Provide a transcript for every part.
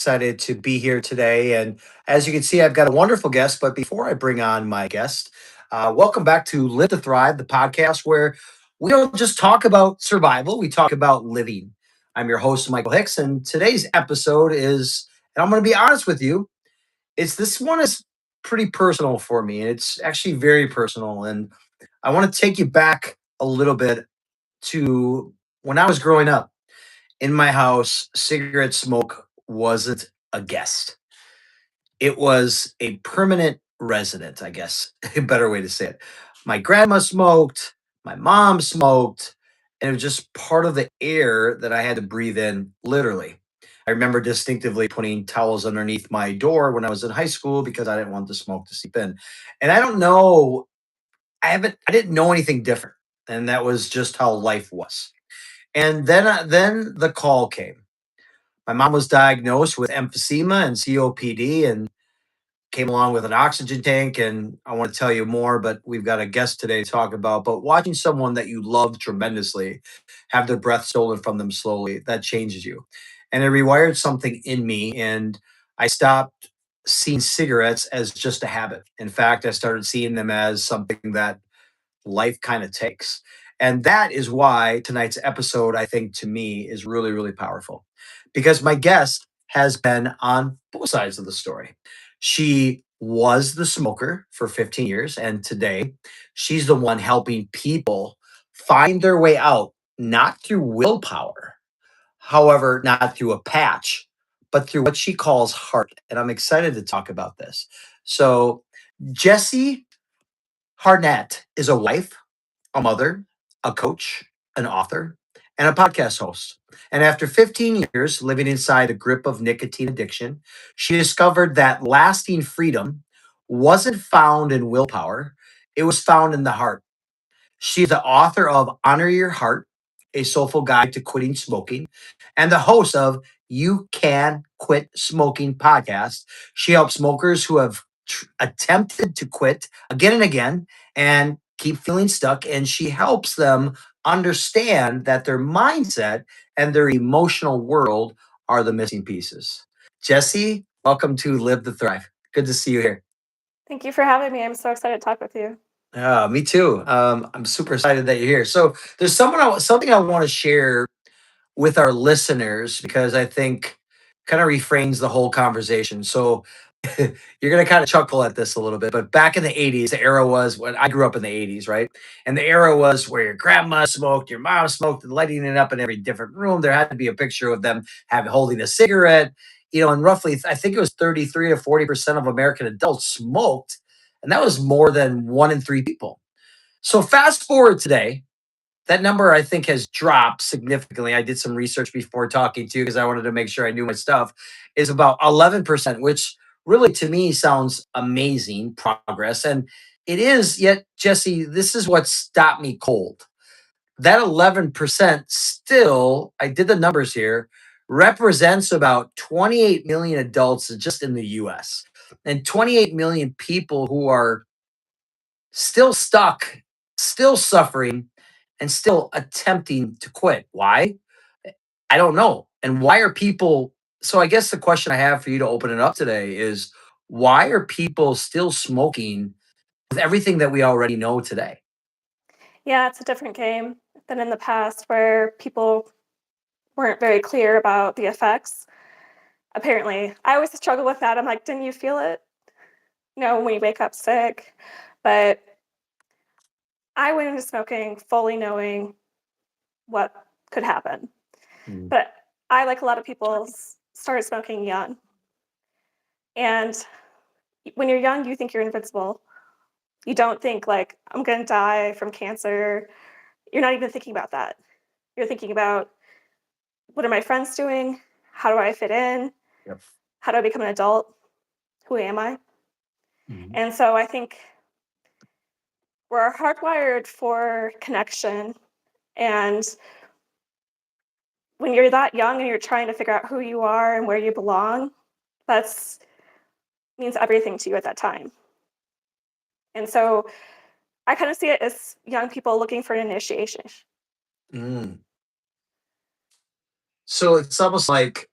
excited to be here today. And as you can see, I've got a wonderful guest. But before I bring on my guest, welcome back to Liv2Thrive, the podcast where we don't just talk about survival, we talk about living. I'm your host, Michael Hicks, and today's episode is, and I'm going to be honest with you, this one is pretty personal for me. It's actually very personal. And I want to take you back a little bit to when I was growing up. In my house, cigarette smoke wasn't a guest. It was a permanent resident, I guess, a better way to say it. My grandma smoked, my mom smoked, and it was just part of the air that I had to breathe in, literally. I remember distinctively putting towels underneath my door when I was in high school because I didn't want the smoke to seep in. And I don't know, I didn't know anything different. And that was just how life was. And then the call came. My mom was diagnosed with emphysema and COPD and came along with an oxygen tank. And I want to tell you more, but we've got a guest today to talk about. But watching someone that you love tremendously have their breath stolen from them slowly, that changes you. And it rewired something in me. And I stopped seeing cigarettes as just a habit. In fact, I started seeing them as something that life kind of takes. And that is why tonight's episode, I think, to me, is really, really powerful because my guest has been on both sides of the story. She was the smoker for 15 years, and today she's the one helping people find their way out, not through willpower, however, not through a patch, but through what she calls heart. And I'm excited to talk about this. So, Jessi Hartnett is a wife, a mother, a coach, an author, and a podcast host. And after 15 years living inside a grip of nicotine addiction, she discovered that lasting freedom wasn't found in willpower, it was found in the heart. She's the author of Honor Your Heart, a soulful guide to quitting smoking, and the host of You Can Quit Smoking podcast. She helps smokers who have attempted to quit again and again and keep feeling stuck. And she helps them understand that their mindset and their emotional world are the missing pieces. Jessi, welcome to Liv2Thrive. Good to see you here. Thank you for having me. I'm so excited to talk with you. Me too. I'm super excited that you're here. So there's something I want to share with our listeners because I think kind of reframes the whole conversation. So you're going to kind of chuckle at this a little bit, but back in the 80s, the era was when I grew up in the 80s, right? And the era was where your grandma smoked, your mom smoked, and lighting it up in every different room. There had to be a picture of them holding a cigarette, and roughly, I think it was 33 to 40% of American adults smoked. And that was more than 1 in 3 people. So fast forward today, that number I think has dropped significantly. I did some research before talking to you because I wanted to make sure I knew my stuff. Is about 11%, which really to me sounds amazing progress. And it is, yet, Jessi, this is what stopped me cold. That 11% still, I did the numbers here, represents about 28 million adults just in the US and 28 million people who are still stuck, still suffering, and still attempting to quit. Why? I don't know. And why are people? So I guess the question I have for you to open it up today is why are people still smoking with everything that we already know today? Yeah, it's a different game than in the past where people weren't very clear about the effects. Apparently, I always struggle with that. I'm like, didn't you feel it? When you wake up sick. But I went into smoking fully knowing what could happen. Mm. But I, like a lot of people, started smoking young. And when you're young, you think you're invincible. You don't think like, I'm going to die from cancer. You're not even thinking about that. You're thinking about, what are my friends doing? How do I fit in? Yep. How do I become an adult? Who am I? Mhm. And so I think we're hardwired for connection. And when you're that young and you're trying to figure out who you are and where you belong, that's means everything to you at that time. And so I kind of see it as young people looking for an initiation. Mm. So it's almost like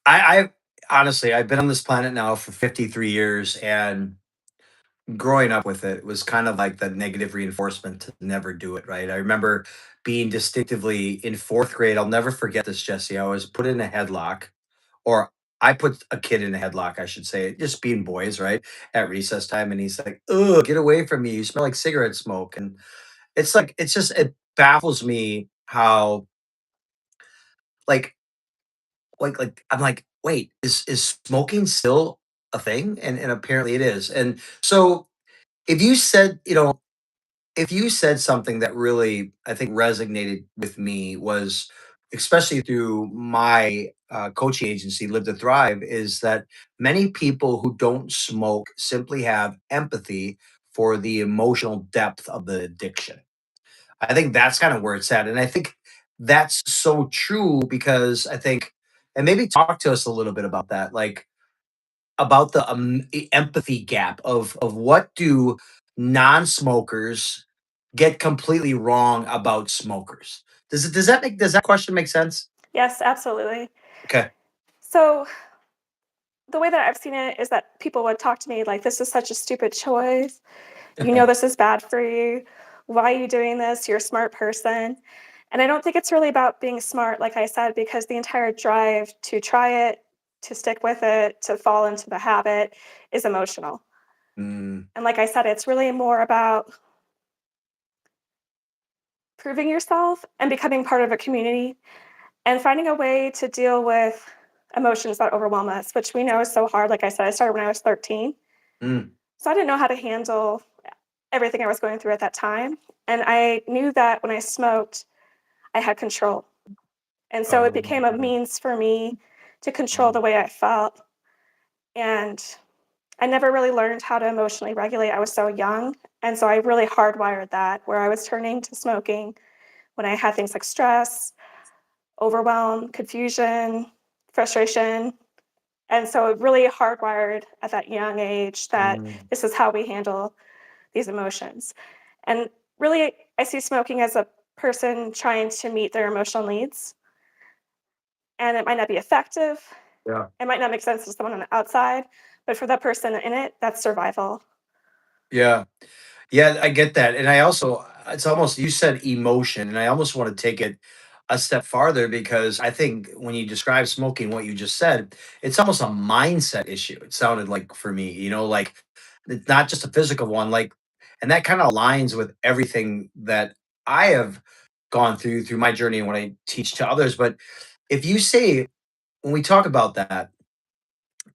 I honestly, I've been on this planet now for 53 years, and growing up with it was kind of like the negative reinforcement to never do it, right? I remember being distinctively in fourth grade. I'll never forget this, Jesse. I was put in a headlock, or I put a kid in a headlock, I should say, just being boys, right? At recess time. And he's like, "Ugh, get away from me. You smell like cigarette smoke." And it's like, it's just, it baffles me how, like, I'm like, wait, is smoking still a thing? And apparently it is. And so if you said, if you said something that really, I think, resonated with me, was especially through my coaching agency, Live to Thrive, is that many people who don't smoke simply have empathy for the emotional depth of the addiction. I think that's kind of where it's at. And I think that's so true because I think, and maybe talk to us a little bit about that, like about the empathy gap of what do non-smokers get completely wrong about smokers. Does that question make sense? Yes, absolutely. Okay. So the way that I've seen it is that people would talk to me like, "This is such a stupid choice. You know this is bad for you. Why are you doing this? You're a smart person." And I don't think it's really about being smart, like I said, because the entire drive to try it, to stick with it, to fall into the habit is emotional. Mm, And like I said, it's really more about proving yourself and becoming part of a community and finding a way to deal with emotions that overwhelm us, which we know is so hard. Like I said, I started when I was 13. mm, So I didn't know how to handle everything I was going through at that time. And I knew that when I smoked, I had control. And so it became a um, means for me to control mm, the way I felt. And I never really learned how to emotionally regulate. I was so young. And so I really hardwired that, where I was turning to smoking when I had things like stress, overwhelm, confusion, frustration. And so it really hardwired at that young age that mm, this is how we handle these emotions. And really, I see smoking as a person trying to meet their emotional needs. And it might not be effective. yeah. It might not make sense to someone on the outside, but for that person in it, that's survival. Yeah. Yeah, I get that. And I also, it's almost, you said emotion, and I almost want to take it a step farther because I think when you describe smoking, what you just said, it's almost a mindset issue. It sounded like for me, like it's not just a physical one, like, and that kind of aligns with everything that I have gone through my journey and what I teach to others. But if you say, when we talk about that,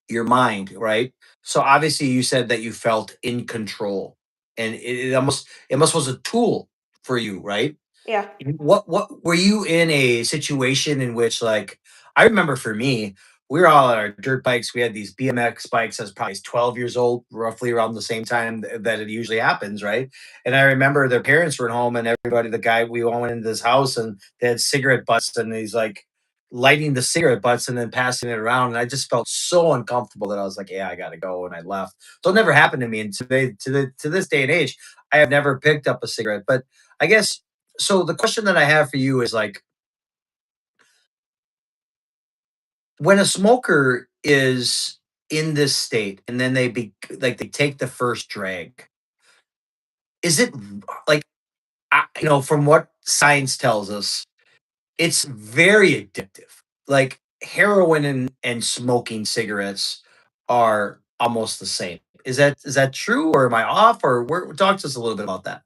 your mind, right? So obviously you said that you felt in control, and it almost was a tool for you, right? Yeah. What were you in a situation in which, like, I remember for me, we were all on our dirt bikes. We had these BMX bikes. I was probably 12 years old, roughly around the same time that it usually happens, right? And I remember their parents were at home, and everybody, the guy, we all went into this house, and they had cigarette butts, and he's like lighting the cigarette butts and then passing it around. And I just felt so uncomfortable that I was like, yeah, I gotta go. And I left. So it never happened to me. And today, to this day and age, I have never picked up a cigarette. But I guess, so the question that I have for you is, like, when a smoker is in this state and then like they take the first drag, is it like, from what science tells us, it's very addictive. Like heroin and smoking cigarettes are almost the same. Is that true, or am I off, or talk to us a little bit about that?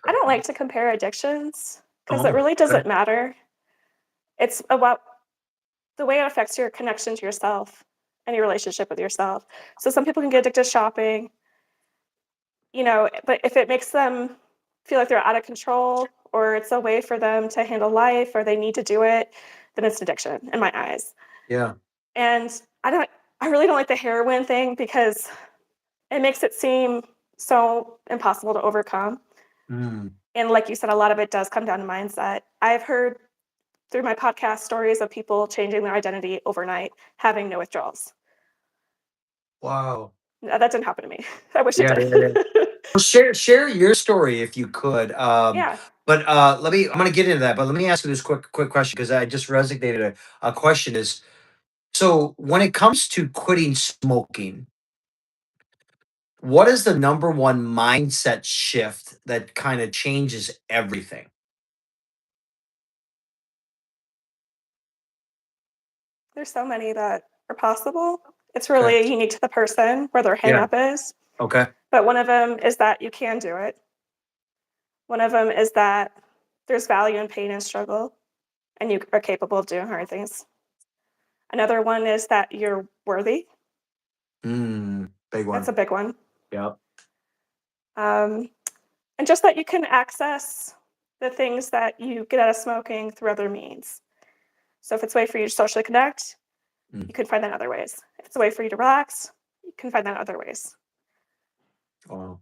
I don't like to compare addictions because it Oh, really okay. doesn't matter. It's about the way it affects your connection to yourself and your relationship with yourself. So some people can get addicted to shopping, but if it makes them feel like they're out of control or it's a way for them to handle life or they need to do it, then it's an addiction in my eyes. Yeah. And I really don't like the heroin thing because it makes it seem so impossible to overcome. Mm. And like you said, a lot of it does come down to mindset. I've heard through my podcast stories of people changing their identity overnight, having no withdrawals. Wow. No, that didn't happen to me. I wish it Yeah, did. yeah, yeah. Well, share your story if you could. Yeah. But I'm gonna get into that. But let me ask you this quick question, because I just resonated a question is, So when it comes to quitting smoking, what is the number one mindset shift that kind of changes everything? There's so many that are possible. It's Okay. really unique to the person where their hang Yeah. up is. Okay. But one of them is that you can do it. One of them is that there's value in pain and struggle, and you are capable of doing hard things. Another one is that you're worthy. Big That's a one. big one. Yep. Um, and just that you can access the things that you get out of smoking through other means. So if it's a way for you to socially connect, you can find that in other ways. If it's a way for you to relax, you can find that in other ways. Wow.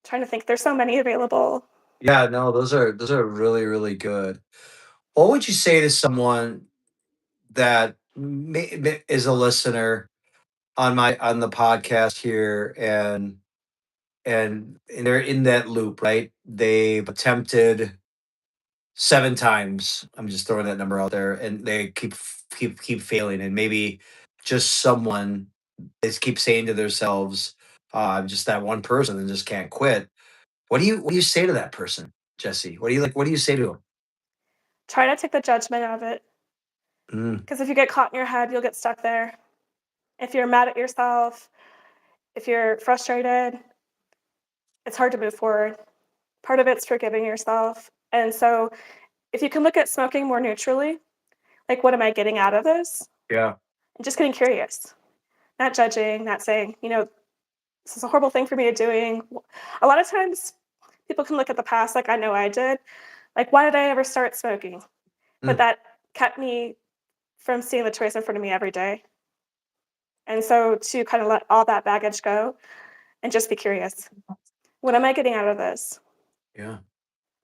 Trying to think, there's so many available. Yeah, no, those are really, really good. What would you say to someone that is a listener on the podcast here, and they're in that loop, right? They've attempted 7 times. I'm just throwing that number out there, and they keep failing, and maybe just someone is keep saying to themselves, just that one person and just can't quit. What do you say to that person, Jessi? What do you say to them? Try to take the judgment out of it. Mm, Because if you get caught in your head, you'll get stuck there. If you're mad at yourself, if you're frustrated, it's hard to move forward. Part of it's forgiving yourself. And so if you can look at smoking more neutrally, like, what am I getting out of this? yeah. And just getting curious, not judging, not saying, this is a horrible thing for me to doing. A lot of times people can look at the past, like I know I did. Like, why did I ever start smoking? But Mm, that kept me from seeing the choice in front of me every day. And so to kind of let all that baggage go and just be curious. What am I getting out of this? yeah.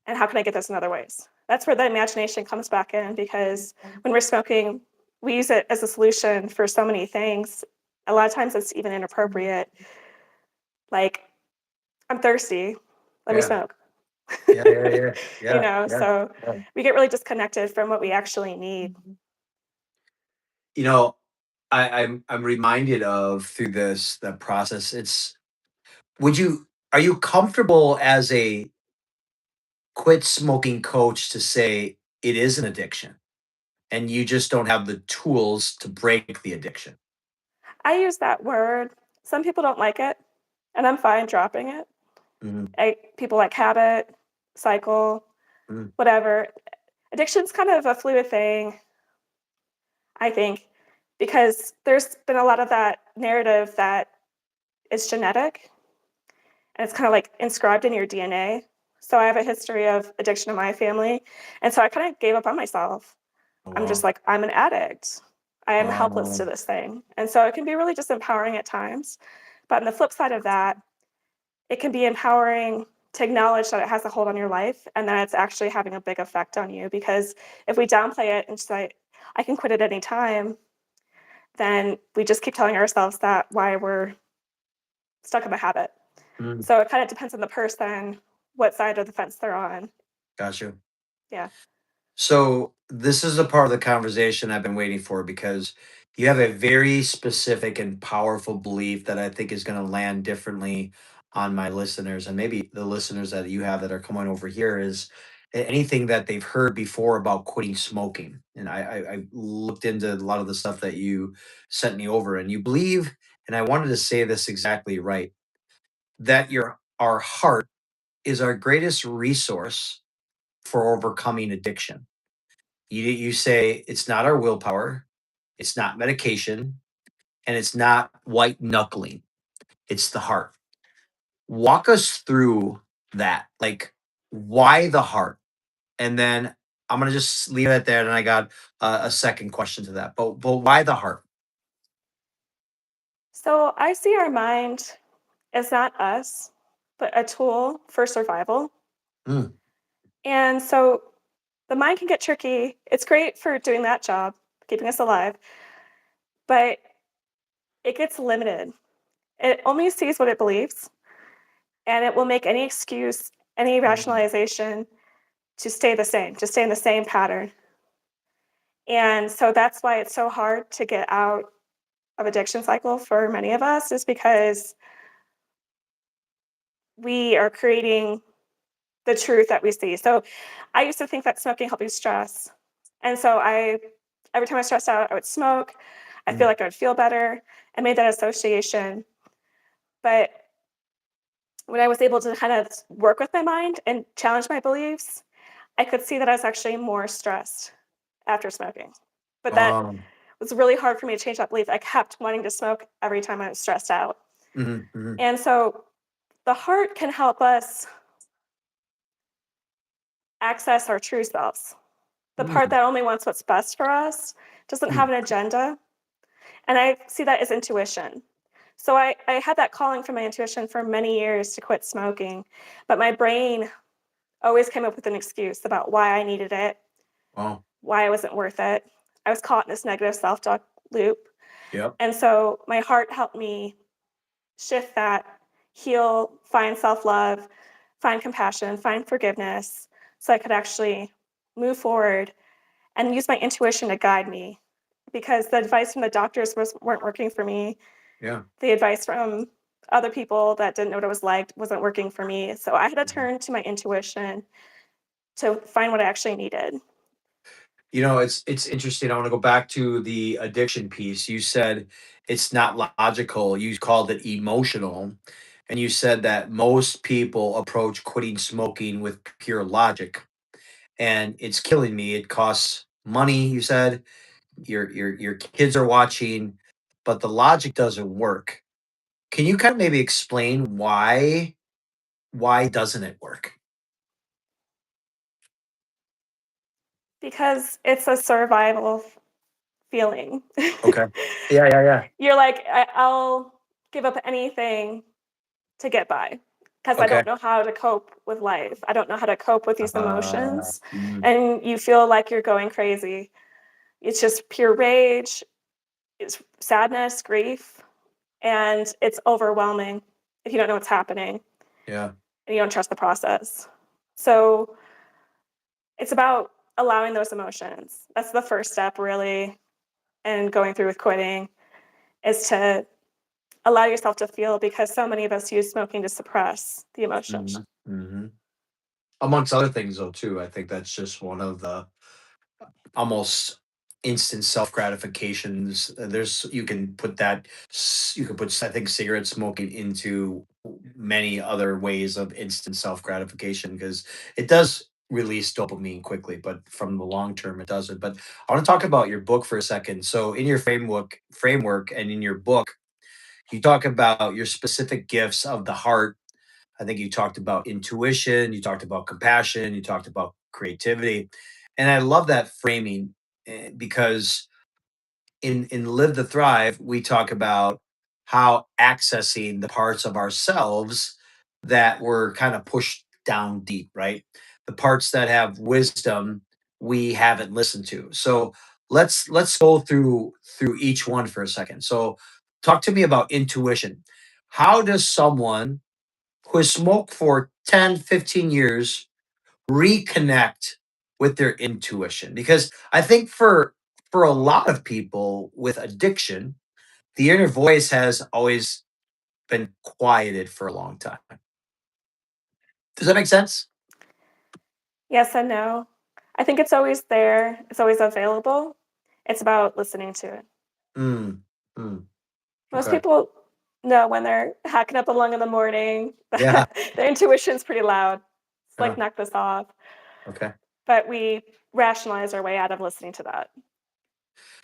And how can I get this in other ways? That's where the imagination comes back in, because when we're smoking, we use it as a solution for so many things. A lot of times it's even inappropriate. Like, I'm thirsty, let me Yeah. smoke. Yeah. Yeah. Yeah. Yeah. Yeah. So Yeah. we get really disconnected from what we actually need. You know, I'm reminded of through this the process. Would you are you comfortable as a quit smoking coach to say it is an addiction and you just don't have the tools to break the addiction? I use that word. Some people don't like it, and I'm fine dropping it. Mhm. People like habit, cycle, Mm. whatever. Addiction's kind of a fluid thing, I think, because there's been a lot of that narrative that is genetic, and it's kind of like inscribed in your DNA. So I have a history of addiction in my family, and so I kind of gave up on myself. Oh, I'm just wow. like, I'm an addict. I am helpless to Um, this thing. And so it can be really disempowering at times. But on the flip side of that, it can be empowering to acknowledge that it has a hold on your life and that it's actually having a big effect on you. Because if we downplay it and say, I can quit at any time, then we just keep telling ourselves that why we're stuck in the habit. mm, So it kind of depends on the person, what side of the fence they're on. gotcha. Yeah. So this is a part of the conversation I've been waiting for because you have a very specific and powerful belief that I think is going to land differently on my listeners, and maybe the listeners that you have that are coming over here is anything that they've heard before about quitting smoking. And I looked into a lot of the stuff that you sent me over, and you believe, and I wanted to say this exactly right, that our heart is our greatest resource for overcoming addiction. You say it's not our willpower, it's not medication, and it's not white knuckling. It's the heart. Walk us through that. Like, why the heart? And then I'm gonna just leave it there. And I got a second question to that. But why the heart? So I see our mind as not us, but a tool for survival. Mm, And so the mind can get tricky. It's great for doing that job, keeping us alive, but it gets limited. It only sees what it believes, and it will make any excuse, any rationalization to stay the same, to stay in the same pattern. And so that's why it's so hard to get out of addiction cycle for many of us is because we are creating the truth that we see. So I used to think that smoking helped me stress. And so every time I stressed out, I would smoke. I feel Mm. like I would feel better. I made that association. But when I was able to kind of work with my mind and challenge my beliefs, I could see that I was actually more stressed after smoking. But that Um, was really hard for me to change that belief. I kept wanting to smoke every time I was stressed out. mhm, mhm, And so the heart can help us access our true selves. The part mm, that only wants what's best for us doesn't have mm. an agenda. And I see that as intuition. So I had that calling from my intuition for many years to quit smoking, but my brain always came up with an excuse about why I needed it, Wow. why it wasn't worth it. I was caught in this negative self talk loop. Yep. And so my heart helped me shift that, heal, find self love, find compassion, find forgiveness, so I could actually move forward and use my intuition to guide me because the advice from the doctors weren't working for me. Yeah. The advice from other people that didn't know what it was like wasn't working for me. So I had to Mhm. turn to my intuition to find what I actually needed. It's interesting. I want to go back to the addiction piece. You said it's not logical. You called it emotional. And you said that most people approach quitting smoking with pure logic. And it's killing me. It costs money, you said. Your kids are watching, but the logic doesn't work. Can you kind of maybe explain why doesn't it work? Because it's a survival feeling. Okay. Yeah, yeah, yeah. You're like, I'll give up anything to get by because I Okay. don't know how to cope with life. I don't know how to cope with these emotions. Mm, And you feel like you're going crazy. It's just pure rage, it's sadness, grief, and it's overwhelming if you don't know what's happening yeah. and you don't trust the process. So it's about allowing those emotions. That's the first step, really, and going through with quitting is to allow yourself to feel because so many of us use smoking to suppress the emotions. Mhm, mhm. Amongst other things, though, too, I think that's just one of the almost instant self gratifications. There's you can put you can put I think cigarette smoking into many other ways of instant self gratification because it does release dopamine quickly, but from the long term it doesn't. But I want to talk about your book for a second. So in your framework and in your book, you talk about your specific gifts of the heart. I think you talked about intuition, you talked about compassion, you talked about creativity. And I love that framing because in Live to Thrive, we talk about how accessing the parts of ourselves that were kind of pushed down deep, right? The parts that have wisdom we haven't listened to. So let's go through each one for a second. So talk to me about intuition. How does someone who has smoked for 10, 15 years reconnect with their intuition? Because I think for a lot of people with addiction, the inner voice has always been quieted for a long time. Does that make sense? Yes and no. I think it's always there, it's always available. It's about listening to it. Mm, mm, Most okay. people know when they're hacking up a lung in the morning, Yeah. their intuition's pretty loud. It's like, Yeah. knock this off. Okay. But we rationalize our way out of listening to that.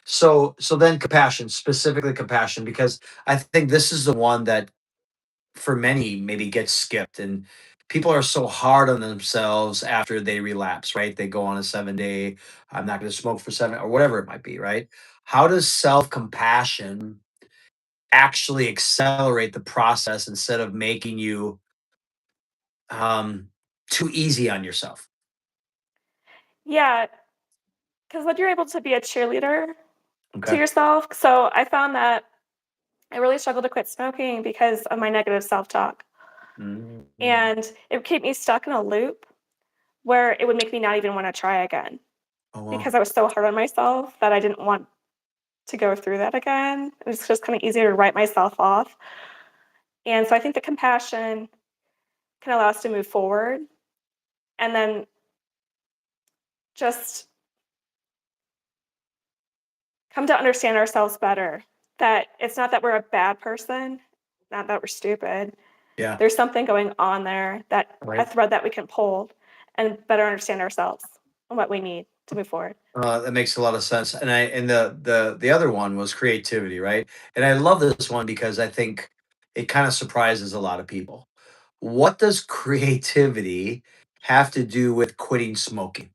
So then compassion, specifically compassion, because I think this is the one that for many maybe gets skipped, and people are so hard on themselves after they relapse, right? They go on a 7 day, I'm not going to smoke for 7 or whatever it might be, right? How does self-compassion actually accelerate the process instead of making you um too easy on yourself? Yeah, because when you're able to be a cheerleader to Okay. yourself, so I found that I really struggled to quit smoking because of my negative self talk. Mhm. And it would keep me stuck in a loop where it would make me not even want to try again Oh because wow. I was so hard on myself that I didn't want to go through that again. It's just kind of easier to write myself off. And so I think the compassion can allow us to move forward and then just come to understand ourselves better. That it's not that we're a bad person, not that we're stupid. Yeah. There's something going on there, that a Right. thread that we can pull and better understand ourselves and what we need to move forward. That makes a lot of sense. And the other one was creativity, right? And I love this one because I think it kind of surprises a lot of people. What does creativity have to do with quitting smoking?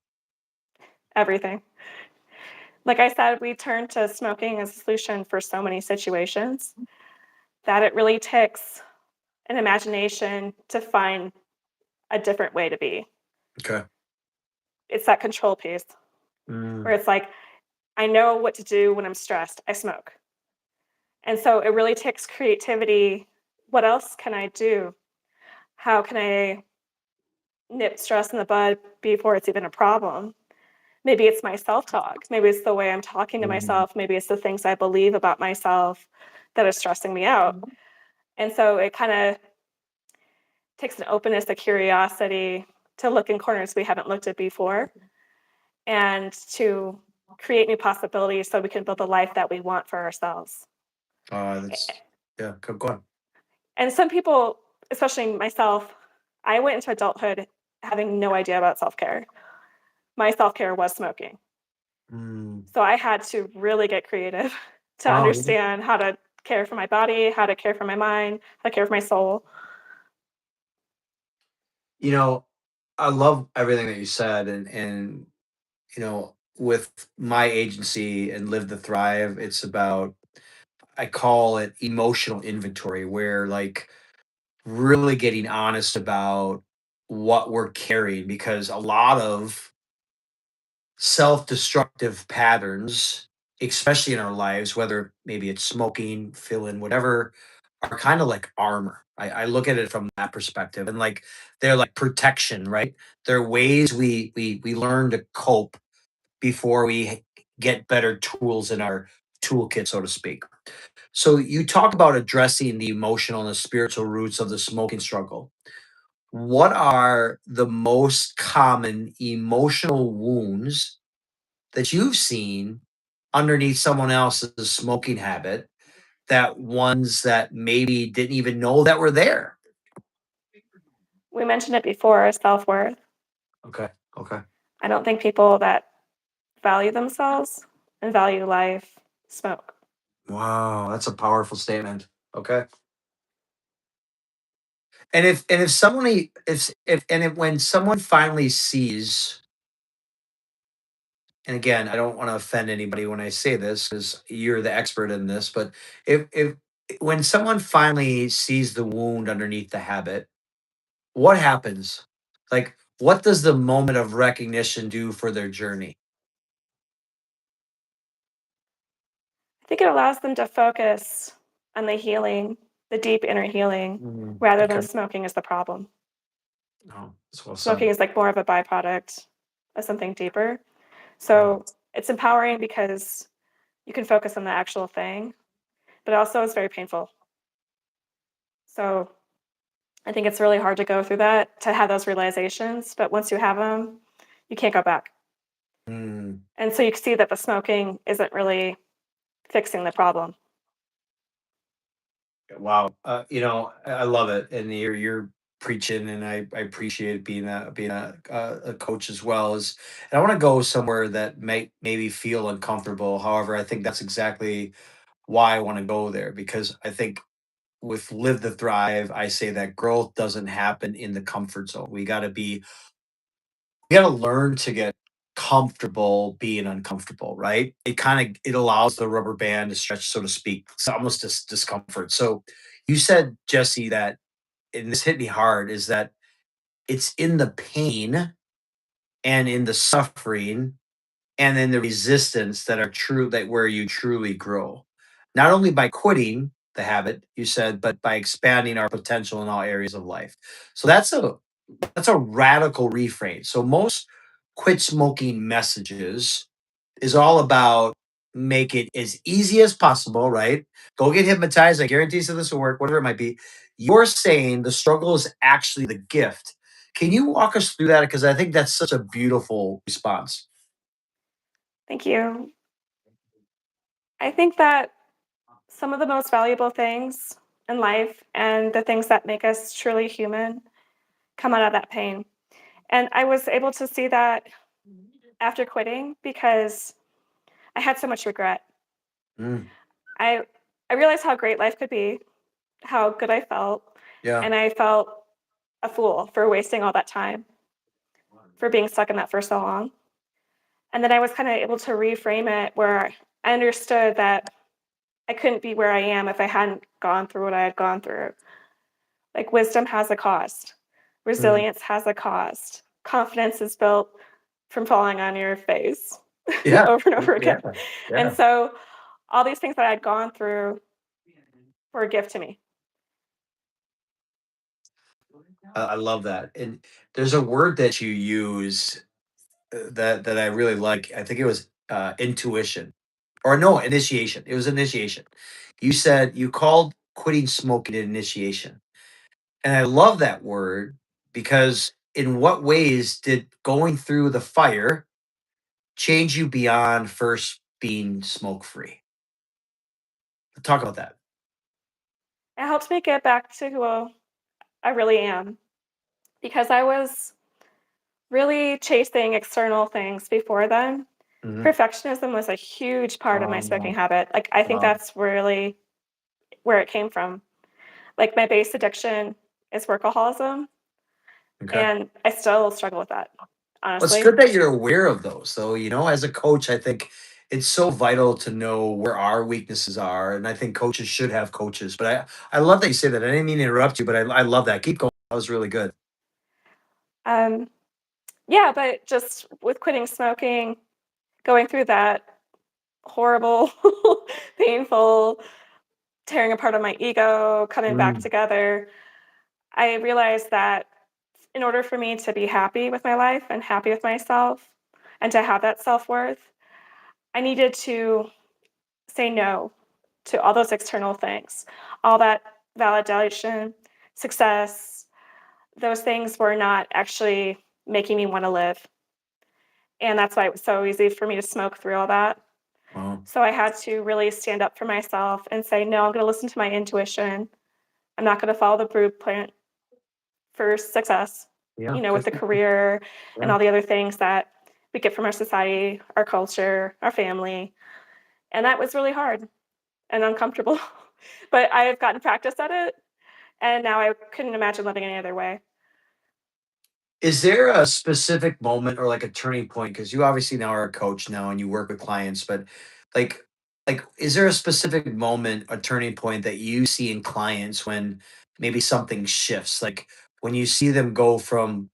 Everything. Like I said, we turn to smoking as a solution for so many situations that it really takes an imagination to find a different way to be. Okay. It's that control piece where Mm, it's like, I know what to do when I'm stressed, I smoke. And so it really takes creativity. What else can I do? How can I nip stress in the bud before it's even a problem? Maybe it's my self talk. Maybe it's the way I'm talking to mm. myself. Maybe it's the things I believe about myself that are stressing me out. And so it kind of takes an openness, a curiosity to look in corners we haven't looked at before and to create new possibilities so we can build the life that we want for ourselves. That's yeah. Go on. And some people, especially myself, I went into adulthood having no idea about self care. My self care was smoking. Mm. So I had to really get creative to Wow. Yeah. understand how to care for my body, how to care for my mind, how to care for my soul. You know, I love everything that you said, and with my agency and Live to Thrive, it's about, I call it emotional inventory, where like really getting honest about what we're carrying, because a lot of self-destructive patterns, especially in our lives, whether maybe it's smoking, fill in whatever, are kind of like armor. I look at it from that perspective, and like they're like protection, right? They're ways we learn to cope before we get better tools in our toolkit, so to speak. So you talk about addressing the emotional and the spiritual roots of the smoking struggle. What are the most common emotional wounds that you've seen underneath someone else's smoking habit, that ones that maybe didn't even know that were there? We mentioned it before, self worth. Okay. Okay. I don't think people that value themselves and value life smoke. Wow, that's a powerful statement. Okay. And if somebody if and if when someone finally sees, and again, I don't want to offend anybody when I say this because you're the expert in this, but if when someone finally sees the wound underneath the habit, what happens? Like, what does the moment of recognition do for their journey? I think it allows them to focus on the healing, the deep inner healing, Mm, rather than okay. smoking is the problem. Oh, that's well said. Smoking is like more of a byproduct of something deeper. Wow. So it's empowering because you can focus on the actual thing, but also it's very painful. So I think it's really hard to go through that, to have those realizations. But once you have them, you can't go back. Mm, And so you can see that the smoking isn't really fixing the problem. wow. I love it, and you're preaching, and I appreciate being a coach as well. Is And I want to go somewhere that may maybe feel uncomfortable. However, I think that's exactly why I want to go there, because I think with Live to Thrive, I say that growth doesn't happen in the comfort zone. We got to learn to get comfortable being uncomfortable, right? It allows the rubber band to stretch, so to speak. It's almost discomfort. So you said, Jesse, that, and this hit me hard, is that it's in the pain and in the suffering and in the resistance that are true, that where you truly grow. Not only by quitting the habit, you said, but by expanding our potential in all areas of life. So that's a radical reframe. So most quit smoking messages is all about make it as easy as possible, right? Go get hypnotized. I guarantee you this will work, whatever it might be. You're saying the struggle is actually the gift. Can you walk us through that? Because I think that's such a beautiful response. Thank you. I think that some of the most valuable things in life and the things that make us truly human come out of that pain. And I was able to see that after quitting because I had so much regret. Mm, I I realized how great life could be, how good I felt, yeah. and I felt a fool for wasting all that time, for being stuck in that for so long. And then I was kind of able to reframe it where I understood that I couldn't be where I am if I hadn't gone through what I had gone through. Like wisdom has a cost, Mm, resilience has a cost, confidence is built from falling on your face yeah. over and over Yeah. again. And Yeah. so all these things that I'd gone through were a gift to me. I love that. And there's a word that you use that I really like. I think it was intuition, or no, initiation. It was initiation. You said you called quitting smoking an initiation, and I love that word because in what ways did going through the fire change you beyond first being smoke free? Talk about that. It helped me get back to who I really am because I was really chasing external things before then. Hmm. Perfectionism was a huge part of my smoking Um, habit. Like, I think wow. that's really where it came from. Like, my base addiction is workaholism, Okay. and I still struggle with that, Well, it's honestly. good that you're aware of those, though. As a coach, I think it's so vital to know where our weaknesses are, and I think coaches should have coaches. But I love that you say that. I didn't mean to interrupt you, but I love that. Keep going. That was really good. Um, yeah, but just with quitting smoking, going through that horrible, painful tearing apart of my ego, coming back Mm, together, I realized that in order for me to be happy with my life and happy with myself and to have that self worth, I needed to say no to all those external things, all that validation, success. Those things were not actually making me want to live. And that's why it was so easy for me to smoke through all that. wow. So I had to really stand up for myself and say, no, I'm going to listen to my intuition. I'm not going to follow the blueprint for success, Yeah. with Good. the career and Yeah. all the other things that we get from our society, our culture, our family. And that was really hard and uncomfortable. But I have gotten practice at it. And now I couldn't imagine living any other way. Is there a specific moment or like a turning point? Because you obviously now are a coach now and you work with clients, but like, is there a specific moment, a turning point that you see in clients when maybe something shifts? Like when you see them go from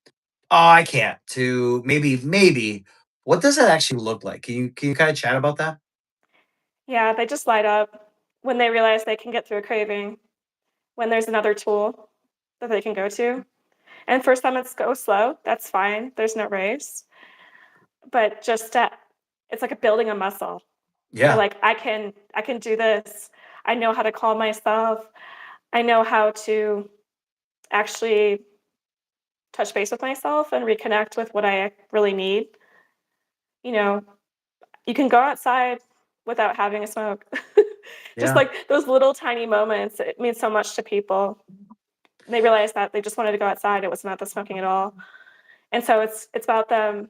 "Oh, I can't," to maybe. What does that actually look like? Can you kinda chat about that? Yeah, they just light up when they realize they can get through a craving, when there's another tool that they can go to. And for some, it's go slow. That's fine. There's no race. But it's like a building a muscle. You're Yeah. like, I can do this. I know how to calm myself. I know how to actually touch base with myself and reconnect with what I really need. You know, you can go outside without having a smoke. Just Yeah. like those little tiny moments, it means so much to people. They realize that they just wanted to go outside. It was not the smoking at all. And so it's about them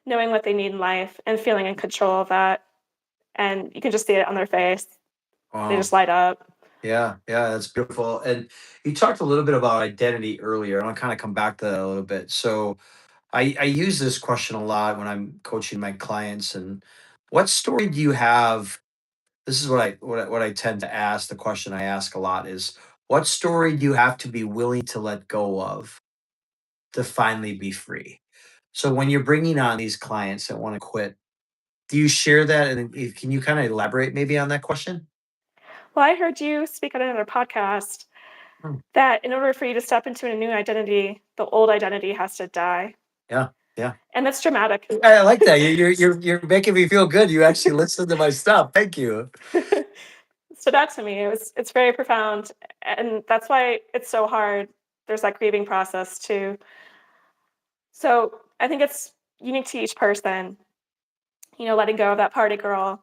knowing what they need in life and feeling in control of that. And you can just see it on their face. They Wow. just light up. Yeah, yeah, that's beautiful, and you talked a little bit about identity earlier, and I'll kinda come back to that a little bit. So, I use this question a lot when I'm coaching my clients, and what story do you have? This is what I tend to ask, the question I ask a lot is, what story do you have to be willing to let go of to finally be free? So when you're bringing on these clients that wanna quit, do you share that? And if can you kinda elaborate maybe on that question? Well, I heard you speak on another podcast Mm, that in order for you to step into a new identity, the old identity has to die. yeah. Yeah. And it's dramatic. I like that. You're making me feel good. You actually listen to my stuff. Thank you. Stood out to me. It's very profound, and that's why it's so hard. There's that grieving process too. So I think it's unique to each person. Letting go of that party girl,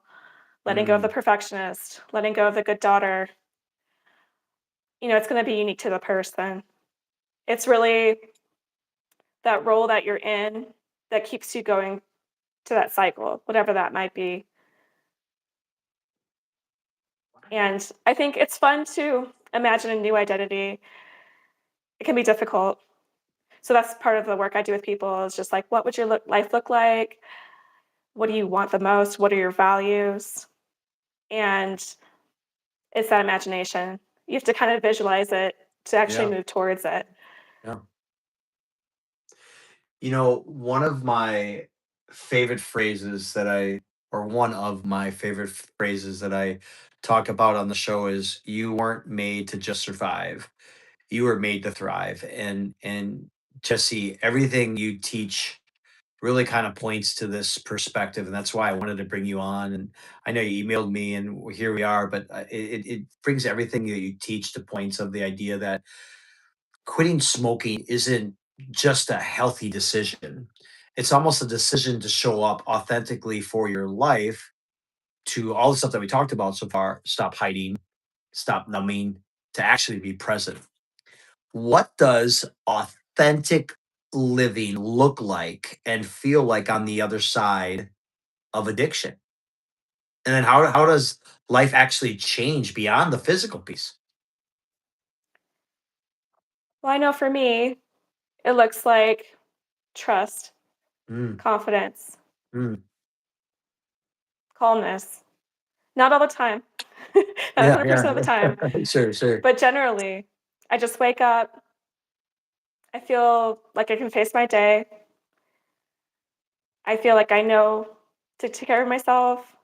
letting go of the Mm, perfectionist, letting go of the good daughter. It's going to be unique to the person. It's really that role that you're in that keeps you going to that cycle, whatever that might be. And I think it's fun to imagine a new identity. It can be difficult. So that's part of the work I do with people is just like, what would your life look like? What do you want the most? What are your values? And it's that imagination. You have to kind of visualize it to actually yeah. move towards it. Yeah. One of my favorite phrases or one of my favorite phrases that I talk about on the show is you weren't made to just survive. You were made to thrive. And Jesse, everything you teach really kind of points to this perspective. And that's why I wanted to bring you on. And I know you emailed me and here we are, but it brings everything that you teach to points of the idea that quitting smoking isn't just a healthy decision. It's almost a decision to show up authentically for your life, to all the stuff that we talked about so far. Stop hiding, stop numbing, to actually be present. What does authentic living look like and feel like on the other side of addiction? And then how does life actually change beyond the physical piece? Well, I know for me, it looks like trust, Mm, confidence, mm. calmness. Not all the time, not Yeah, 100% of the time, yeah. Sure, sure. but generally, I just wake up. I feel like I can face my day. I feel like I know to take care of myself,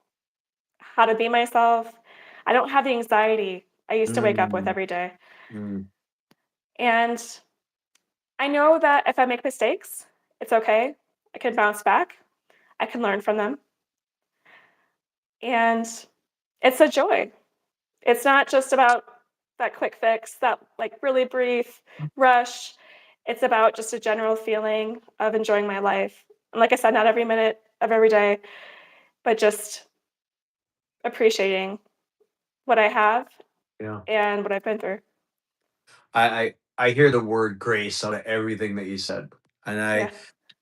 how to be myself. I don't have the anxiety I used to wake up with Mm, every day. mm. And I know that if I make mistakes, it's okay. I can bounce back. I can learn from them. And it's a joy. It's not just about that quick fix, that like really brief rush. It's about just a general feeling of enjoying my life. And like I said, not every minute of every day, but just appreciating what I have Yeah. and what I've been through. I hear the word grace out of everything that you said. And Yeah.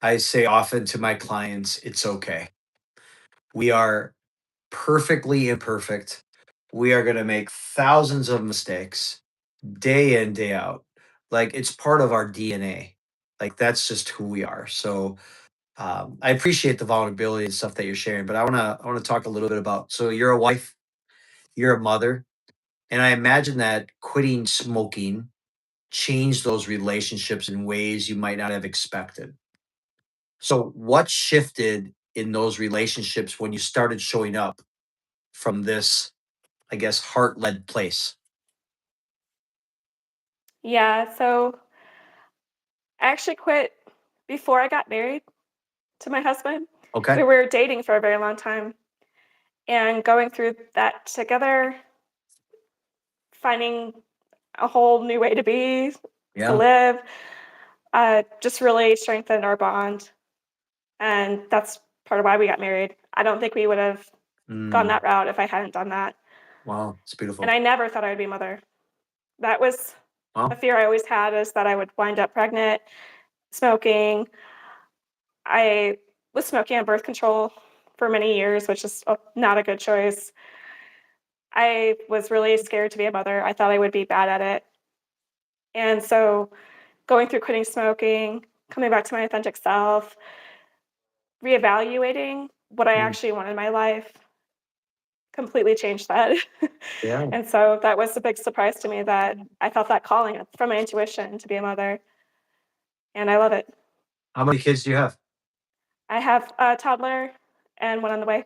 I say often to my clients, it's okay. We are perfectly imperfect. We are going to make thousands of mistakes day in, day out. Like it's part of our DNA. Like that's just who we are. So I appreciate the vulnerability and stuff that you're sharing, but I want to talk a little bit about. So you're a wife, you're a mother, and I imagine that quitting smoking changed those relationships in ways you might not have expected. So what shifted in those relationships when you started showing up from this, I guess, heart-led place? Yeah. So I actually quit before I got married to my husband. Okay. We were dating for a very long time and going through that together, finding a whole new way to be, to Yeah. live, just really strengthened our bond. And that's part of why we got married. I don't think we would have gone Mm, that route if I hadn't done that. wow, it's And beautiful. I never thought I would be a mother. That was a Wow. fear I always had is that I would wind up pregnant, smoking. I was smoking on birth control for many years, which is not a good choice. I was really scared to be a mother. I thought I would be bad at it. And so going through quitting smoking, coming back to my authentic self, reevaluating what I Mm, actually want in my life completely changed that. yeah. And so that was a big surprise to me that I felt that calling from my intuition to be a mother. And I love it. How many kids do you have? I have a toddler and one on the way.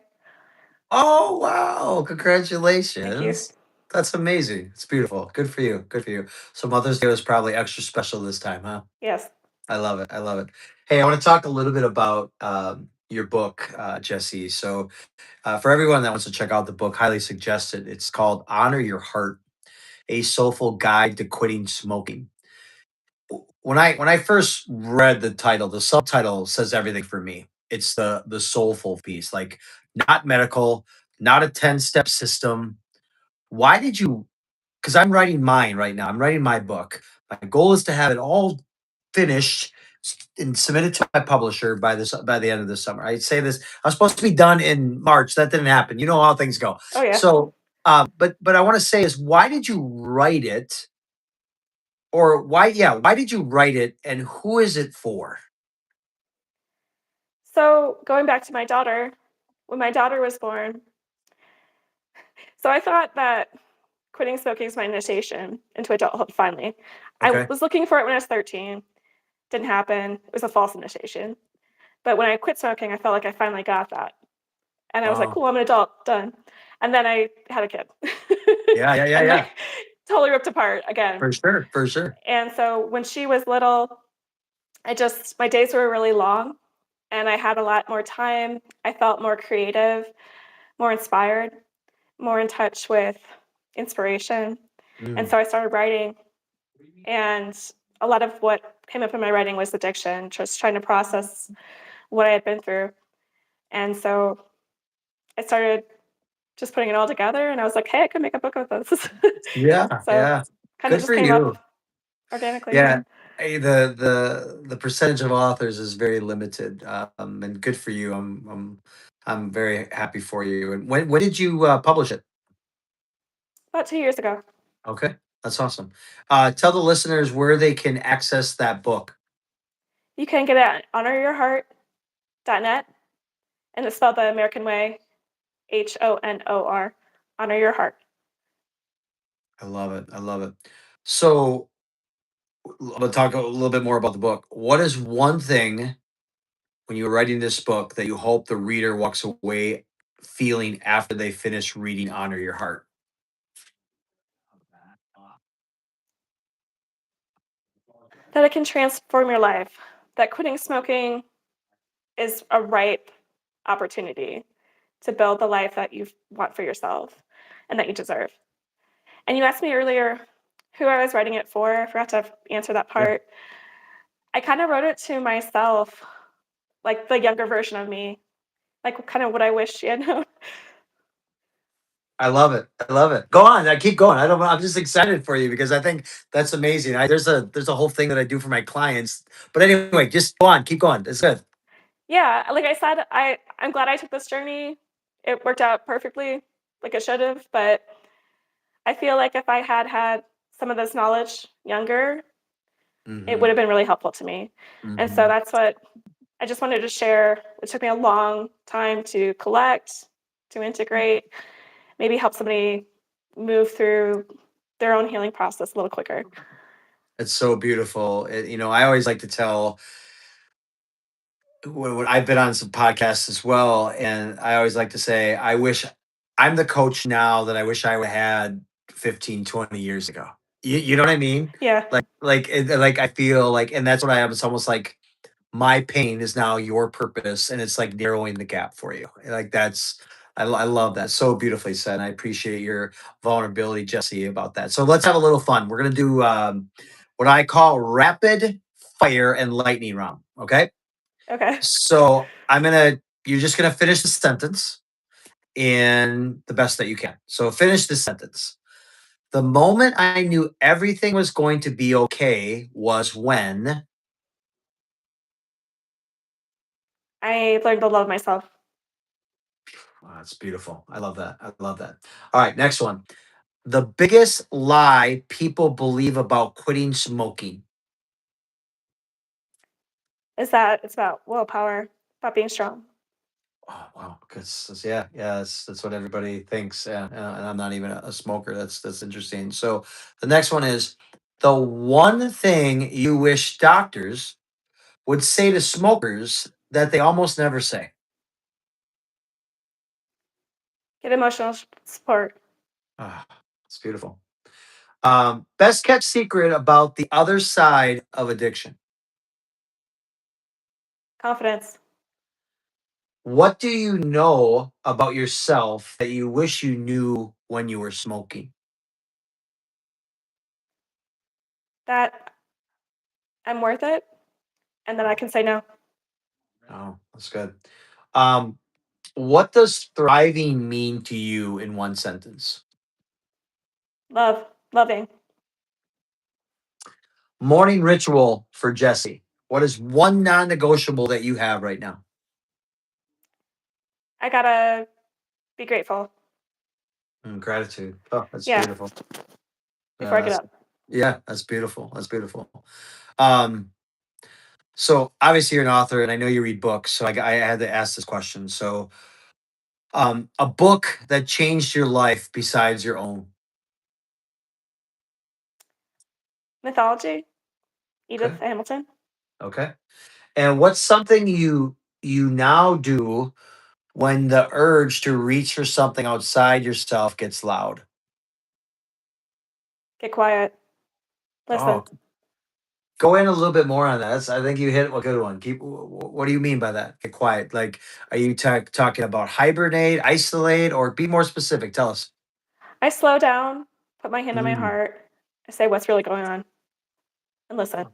Oh, wow. Thank you. Congratulations. That's amazing. It's beautiful. Good for you. Good for you. So Mother's Day was probably extra special this time, huh? Yes. I love it. I love it. Hey, I want to talk a little bit about your book, Jessi. So, for everyone that wants to check out the book, highly suggest it. It's called Honor Your Heart: A Soulful Guide to Quitting Smoking. When I first read the title, the subtitle says everything for me. It's the soulful piece, like not medical, not a 10-step system. Why did you? Because I'm writing mine right now. I'm writing my book. My goal is to have it all finished and submitted to my publisher by the end of the summer. I say this. I was supposed to be done in March. That didn't happen. You know how things go. Oh yeah. So, but I want to say is why did you write it, or why? Yeah, why did you write it, and who is it for? So going back to my daughter, when my daughter was born, so I thought that quitting smoking is my initiation into adulthood finally. I Okay. was looking for it when I was 13. Didn't happen. It was a false initiation. But when I quit smoking, I felt like I finally got that. And I was like, Oh, cool, I'm an adult, done. And then I had a kid. yeah, yeah, yeah, And like yeah. totally ripped apart again. For sure, for sure. And so when she was little, my days were really long and I had a lot more time. I felt more creative, more inspired, more in touch with inspiration. And Mm. so I started writing. And a lot of what came up in my writing was addiction, just trying to process what I had been through. And so I started just putting it all together and I was like, hey, I could make a book of this. Yeah, So yeah. kind of Good just for came up you. organically. Yeah. Hey, the percentage of authors is very limited, and good for you. I'm very happy for you. And when did you publish it? About 2 years ago. Okay, that's awesome. Tell the listeners where they can access that book. You can get it at honoryourheart.net and it's spelled the American way, HONOR, honor your heart. I love it. I love it. So I'm gonna talk a little bit more about the book. What is one thing when you were writing this book that you hope the reader walks away feeling after they finish reading Honor Your Heart? That it can transform your life, that quitting smoking is a ripe opportunity to build the life that you want for yourself and that you deserve. And you asked me earlier who I was writing it for. I forgot to answer that Yeah. part. I kind of wrote it to myself, like the younger version of me, like kind of what I wish she had known. I love it. I love it. Go on. I keep going. I don't. I'm just excited for you because I think that's amazing. There's a whole thing that I do for my clients. But anyway, just go on. Keep going. It's good. Yeah, like I said, I'm glad I took this journey. It worked out perfectly, like it should have. But I feel like if I had had some of this knowledge younger, it would Hmm. have been really helpful to me. And so Hmm. that's what I just wanted to share. It took me a long time to collect, to integrate, maybe help somebody move through their own healing process a little quicker. It's so beautiful. I always like to tell when I've been on some podcasts as well, and I always like to say, I wish I'm the coach now that I wish I would have had 15, 20 years ago. You know what I mean? Yeah. Like I feel like, and that's what I am. It's almost like my pain is now your purpose, and it's like narrowing the gap for you. Like I love that. So beautifully said. I appreciate your vulnerability, Jessi, about that. So let's have a little fun. We're gonna do what I call rapid fire and lightning round. Okay. Okay. So you're just gonna finish the sentence in the best that you can. So finish the sentence. The moment I knew everything was going to be okay was when. I learned to love myself. Wow, that's beautiful. I love that. I love that. All right, next one. The biggest lie people believe about quitting smoking. Is that it's about willpower, about being strong. Oh, wow. Yeah, yeah. That's what everybody thinks. Yeah, and I'm not even a smoker. That's interesting. So the next one is the one thing you wish doctors would say to smokers that they almost never say. Get emotional support. Ah, it's beautiful. Best kept secret about the other side of addiction. Confidence. What do you know about yourself that you wish you knew when you were smoking? That I'm worth it and that I can say no. Oh, that's good. Um, what does thriving mean to you in one sentence? Love. Loving. Morning ritual for Jessi. What is one non-negotiable that you have right now? I gotta be grateful. Gratitude. Oh, that's Yeah. beautiful. Before I get That's up. yeah, that's beautiful. That's beautiful. Um, so obviously you're an author, and I know you read books, so I had to ask this question. So, a book that changed your life besides your own. Mythology. Okay. Edith Hamilton. Okay. And what's something you now do when the urge to reach for something outside yourself gets loud? Get quiet. Listen. Oh, go in a little bit more on that. I think you hit a good one. What do you mean by that? Get quiet. Like, are you talking about hibernate, isolate, or be more specific? Tell us. I slow down, put my hand on my Mm, heart, I say what's really going on, and listen.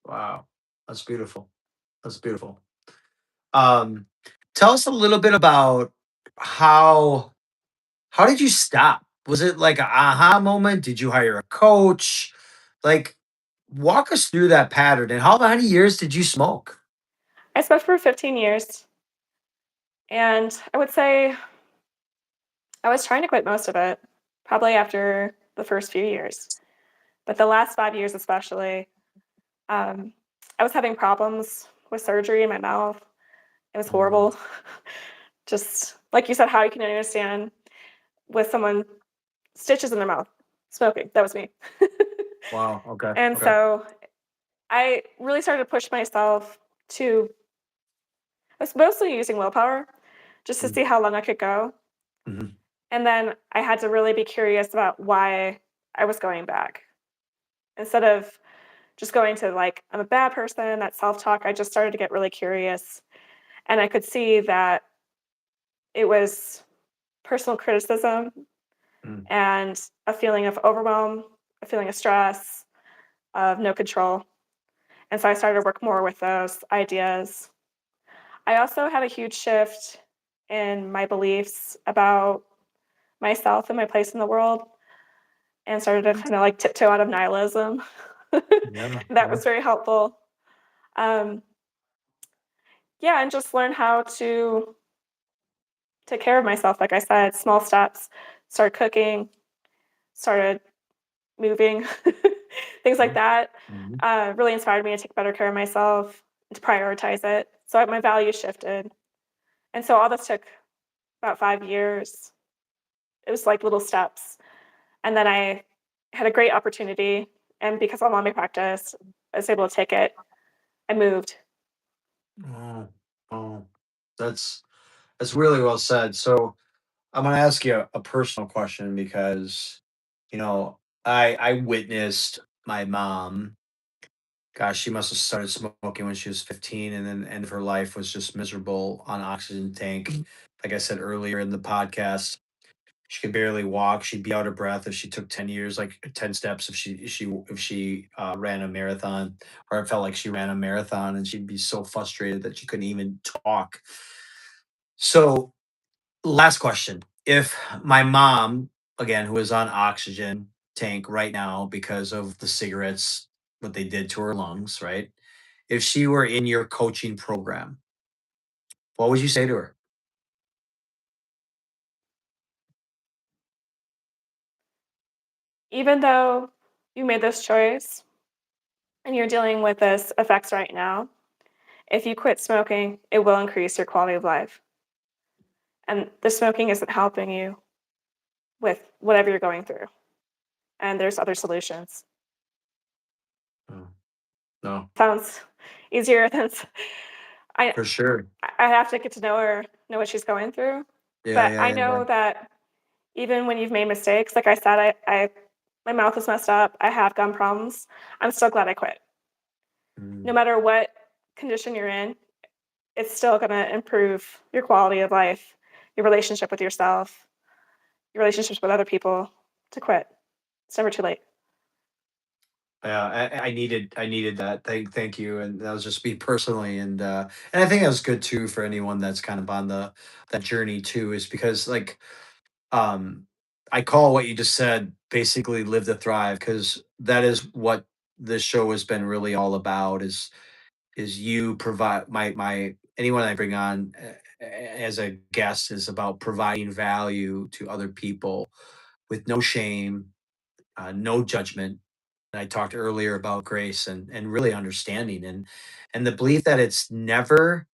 wow, that's beautiful. That's beautiful. Um, tell us a little bit about how how did you stop? Was it like an aha moment? Did you hire a coach? Like, walk us through that pattern. And how many years did you smoke? I smoked for 15 years, and I would say I was trying to quit most of it, probably after the first few years. But the last 5 years, especially, um, I was having problems with surgery in my mouth. It was Mm, horrible. Just like you said, how you can understand with someone stitches in their mouth, smoking. That was me. wow. Okay. And Okay. so I really started to push myself to, I was mostly using willpower just to Mm, see how long I could go. mhm. And then I had to really be curious about why I was going back. Instead of just going to like, I'm a bad person, that self talk, I just started to get really curious. And I could see that it was personal criticism Mm. and a feeling of overwhelm, a feeling of stress, of no control. And so I started to work more with those ideas. I also had a huge shift in my beliefs about myself and my place in the world and started to kind of like tiptoe out of nihilism. Yeah. That Yeah. was very helpful. Um, yeah, and just learn how to take care of myself. Like I said, small steps, started cooking, started moving, things like Mhm. that. Mhm. Really inspired me to take better care of myself and to prioritize it. So my values shifted. And so all this took about 5 years. It was like little steps. And then I had a great opportunity. And because I'm on my practice, I was able to take it. I moved. Oh, oh, that's that's really well said. So I'm gonna ask you a personal question because I witnessed my mom. Gosh, she must have started smoking when she was 15, and then the end of her life was just miserable on oxygen tank. Like I said earlier in the podcast, she could barely walk. She'd be out of breath if she took 10 years, like 10 steps if she ran a marathon, or it felt like she ran a marathon, and she'd be so frustrated that she couldn't even talk. So, last question. If my mom, again, who is on oxygen tank right now because of the cigarettes, what they did to her lungs, right? If she were in your coaching program, what would you say to her? Even though you made this choice and you're dealing with this effects right now, if you quit smoking, it will increase your quality of life. And the smoking isn't helping you with whatever you're going through. And there's other solutions. Oh, no, Sounds easier than I for sure. I have to get to know her, know what she's going through. Yeah, But yeah, I yeah, yeah. know that even when you've made mistakes, like I said, I my mouth is messed up. I have gum problems. I'm so glad I quit. No Mm, matter what condition you're in, it's still going to improve your quality of life, your relationship with yourself, your relationships with other people to quit. It's never too late. Yeah, I needed that. Thank you. And that was just me personally, and I think that was good too for anyone that's kind of on the that journey too, is because like um I call what you just said basically live to thrive, because that is what this show has been really all about, is you provide my anyone I bring on as a guest is about providing value to other people with no shame, no judgment. And I talked earlier about grace and really understanding and the belief that it's never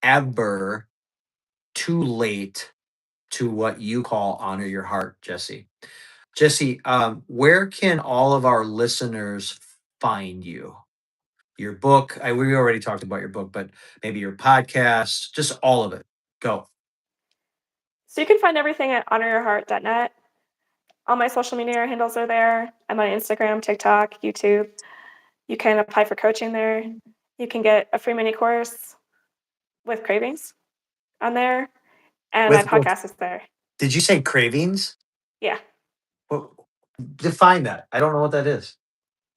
ever too late to what you call honor your heart, Jessi. Jessi, where can all of our listeners find you? Your book, we already talked about your book, but maybe your podcast, just all of it. Go. So you can find everything at honoryourheart.net. All my social media handles are there. I'm on Instagram, TikTok, YouTube. You can apply for coaching there. You can get a free mini course with cravings on there. And my With podcast is there. did you say cravings? Yeah. What, define that. I don't know what that is.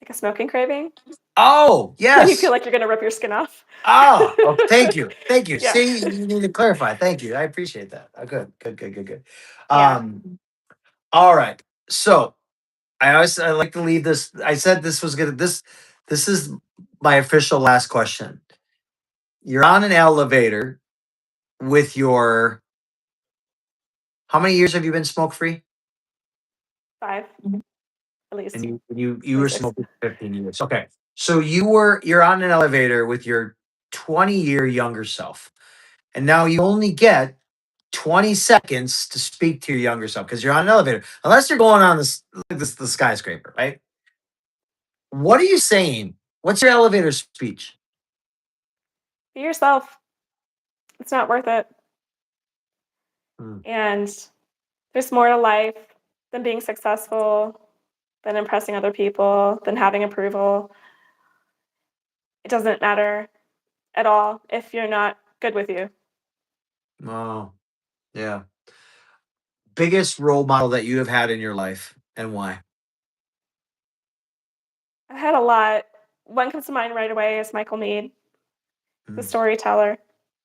Like a smoking craving. Oh, When you feel yes. like you're going to rip your skin off. Oh, thank you. Thank you. Yeah. See, you need to clarify. Thank you. I appreciate that. Good, good, good, good, good. Yeah. All right. So I like to leave this. I said this was gonna this is my official last question. You're on an elevator with your how many years have you been smoke free? 5, at least. And you Maybe were 6. smoking 15 years. Okay. So you're on an elevator with your 20-year younger self. And now you only get 20 seconds to speak to your younger self because you're on an elevator. Unless you're going on the skyscraper, right? What are you saying? What's your elevator speech? Be yourself. It's not worth it. Hmm. And there's more to life than being successful, than impressing other people, than having approval. It doesn't matter at all if you're not good with you. Oh, yeah. Biggest role model that you have had in your life and why? I've had a lot. One comes to mind right away is Michael Mead, the Hmm. storyteller.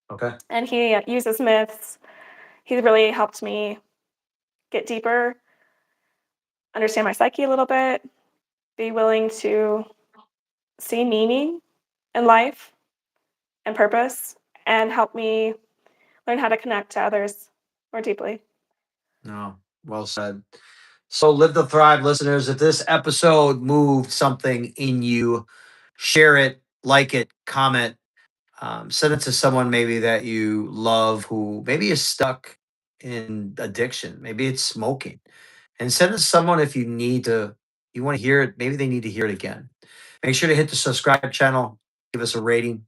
Okay. And he uses myths. He really helped me get deeper, understand my psyche a little bit, be willing to see meaning in life and purpose, and help me learn how to connect to others more deeply. No, well said. So, Live to Thrive listeners, if this episode moved something in you, share it, like it, comment, send it to someone maybe that you love who maybe is stuck in addiction. Maybe it's smoking. And send it to someone if you want to hear it. Maybe they need to hear it again. Make sure to hit the subscribe channel, give us a rating,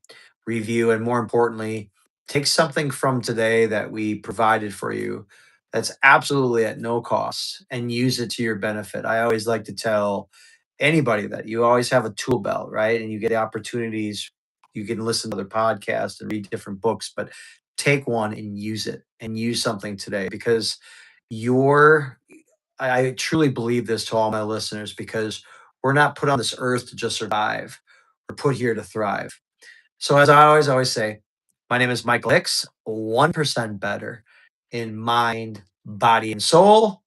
review, and more importantly, take something from today that we provided for you that's absolutely at no cost and use it to your benefit. I always like to tell anybody that you always have a tool belt, right? And you get the opportunities. You can listen to other podcasts and read different books, but take one and use it and use something today because your I truly believe this to all my listeners because we're not put on this earth to just survive. We're put here to thrive. So as I always say, my name is Michael Hicks, 1% better in mind, body, and soul.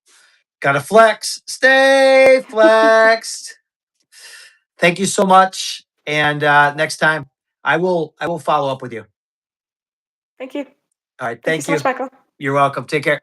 Gotta flex. Stay flexed. Thank you so much. And next time I will follow up with you. Thank you. All right. Thank you Thank so much, you. Michael. You're welcome. Take care.